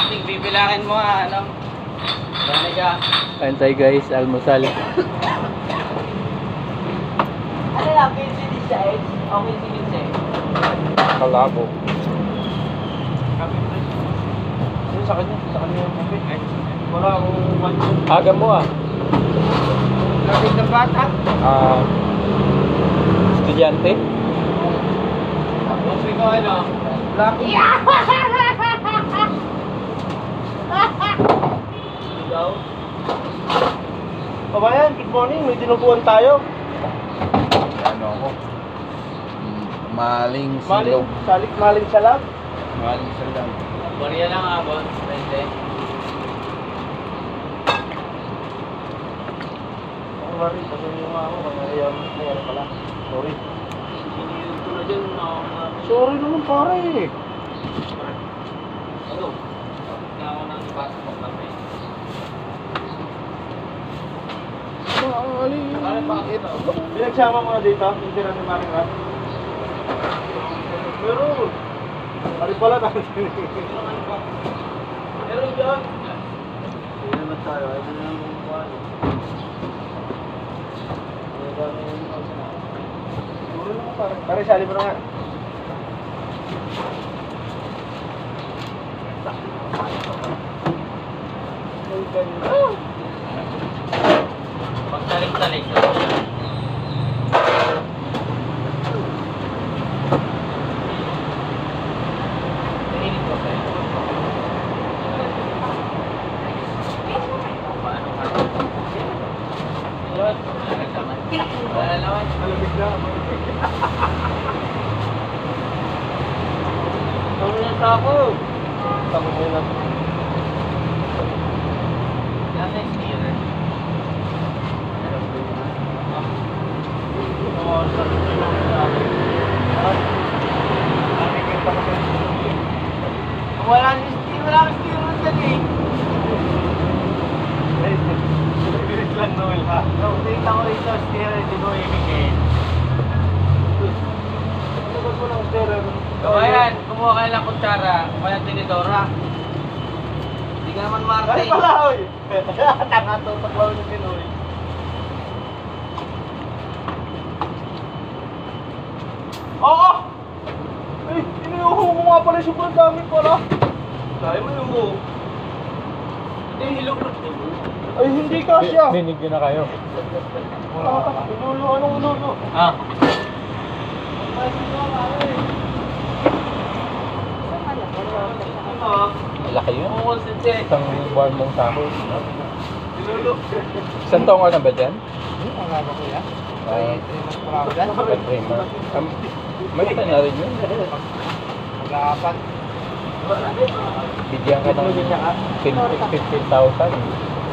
Ting, bibilangin mo ano. Dami ka. Antay guys, almusal. Ano lang, 20 din siya eh. O 20 din siya eh. Kalabo. Sa kanya yung kape. Wala akong manyo. Aga mo ah. Lasing ng bata. Estudyante. Gusto ko ano. Lucky. Ikaw? Kabayan, good morning. May dinuguan tayo. Ano ako? Maling silog. Maling salab. Maling silog. Bariya lang ah, boss. 20. Ako mari, kasi yung ako, kaya yung pala. Sorry. Sinilip ko na dyan. Sorry naman pare. Ano? Bakit nga ako nang ipasok ng kape? Maling. Pinagsama mo na dito, yung tira ni Maring Rat. Pero, pari pala tayo. Pero dyan. Hindi naman tayo, ay na lang kung paano. Siguro naman pare. Pare, sali mo na nga. Ay, ganyan. Pagtalik-talik. Narinig ko ba yun? Paano ka? Yun. Wala naman. Malamig na. Tawag na sa ako. Tama mo na. Nasa yung steerer. Wala nang steerer dyan eh. Bilis lang Noel ha. Nakita ko rito, steerer, di ko ibigay. Sagot mo ng sterer. Kabayan, kumuha kayo ng kutsara, kumuha ng tinidora. Hindi ka naman marte. Ay pala oy. Tanga to, taklaw yung Pinoy. Oo! Ay, inuuho ko nga pala sobrang dami pala. Sabi mo yung buo. Hindi, hilog na. Ay, hindi kasya. Binigyan na kayo. Inulo, anong inulo? Ah. Malaki yun. Oo, sinse. Isang buwan mong sahod. Hilolo. Isang taong ka na ba dyan? Ang gaba ko yan? Ah, 3 months pa ako dyan. Pag-dreamer. May isa na rin yun. Mag-aapat. Bigyan ka ng 15,000.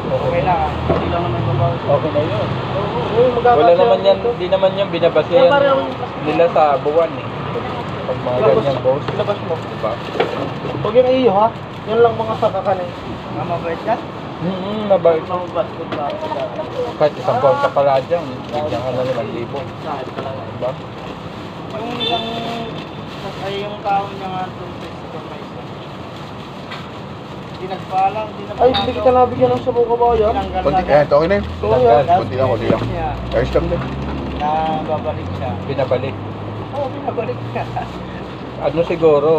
Okay lang ah. Hindi lang naman babaw. Okay na yun. Oo, Wala naman yan, di naman yan binabasehan nila sa buwan eh. Pag mga ganyan boss. Labas mo. Diba? Huwag yung iyo ha. Yan lang mga sakakan eh. Mga mabait ka? Mabait. Mga basket ba? Kahit isang buwan ka pala dyan, bigyan ka na 5,000. Sahit talaga. Diba? Yung isang ay yung tao niya nga doon sa supervisor. Hindi nagpaalam, hindi na ay, hindi kita nabigyan ng sabaw ka ba yan? Kunti, okay na yun. Kunti lang, kunti lang. Ayos lang din. Nababalik siya. Binabalik. Oo, binabalik siya. Ano siguro,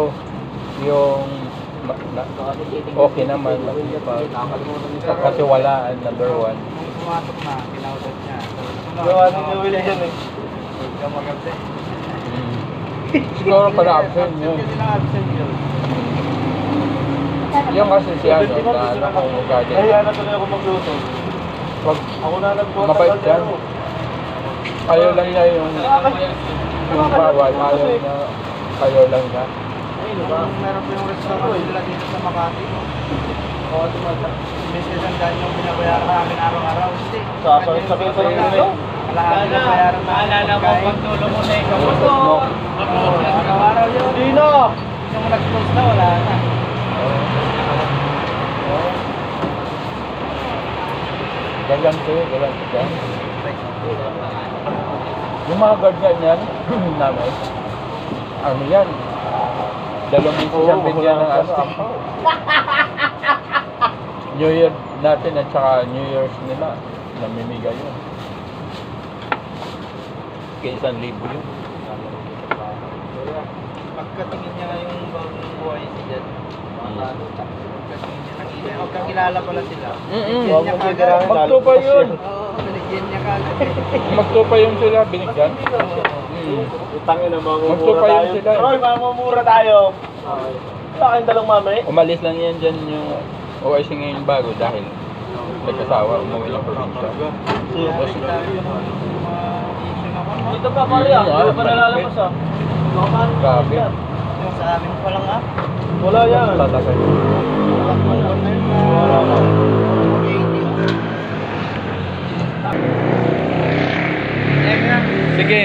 yung okay naman. Kasi wala, number one. Nung pumasok na, kinautot niya. Gawa ni Willie yan eh. Huwag ka maganda eh. Siguro pala absent yun. Kasi lang absent yun. Yung kasi siya, no, na nakungugadi. Ay, ano tuloy ako magluto. Wag, Ako na nagbuhat mabait ng yan. ano. Ayaw lang niya yung bawal. Ayaw niya, ayaw lang niya. Ay, diba? Meron po yung restaurant nila dito sa Makati. Oo, tumata. Business ang dahil yung binabayaran namin araw-araw. Hindi. Sakit pa lang yun. Kalahati na bayaran namin. Maalala mo, pagtulong mo na ikaw motor. Oo, araw-araw yun. Dino! Nung nag-close na, wala na. Galante, galante ka. Yung mga guard niyan namin, ano yan, Dalawang siyang bigyan ng astig. New Year natin at saka New Year's nila, namimigay yun. Kaya 1,000 yun. Pagkatingin niya nga yung bagong buhay si Jan. Pagkatingin niya ng email. Magkakilala pala sila. Binigyan niya kagad. Magtupa yun. Oo, binigyan niya kagad. Magtupa yun sila, binigyan. Utangin na mamumura Magtupa tayo. yun sila. Roy, mamumura tayo. Sa akin dalang mami. Umalis lang yan dyan yung OIC ngayon bago dahil nagkasawa, umuwi ng probinsya. Tapos issue naman. Dito pa pare ah, hindi pa nalalabas ah. Grabe. Yung sa amin pa lang ah. Wala yan. Talaga yun. Sige,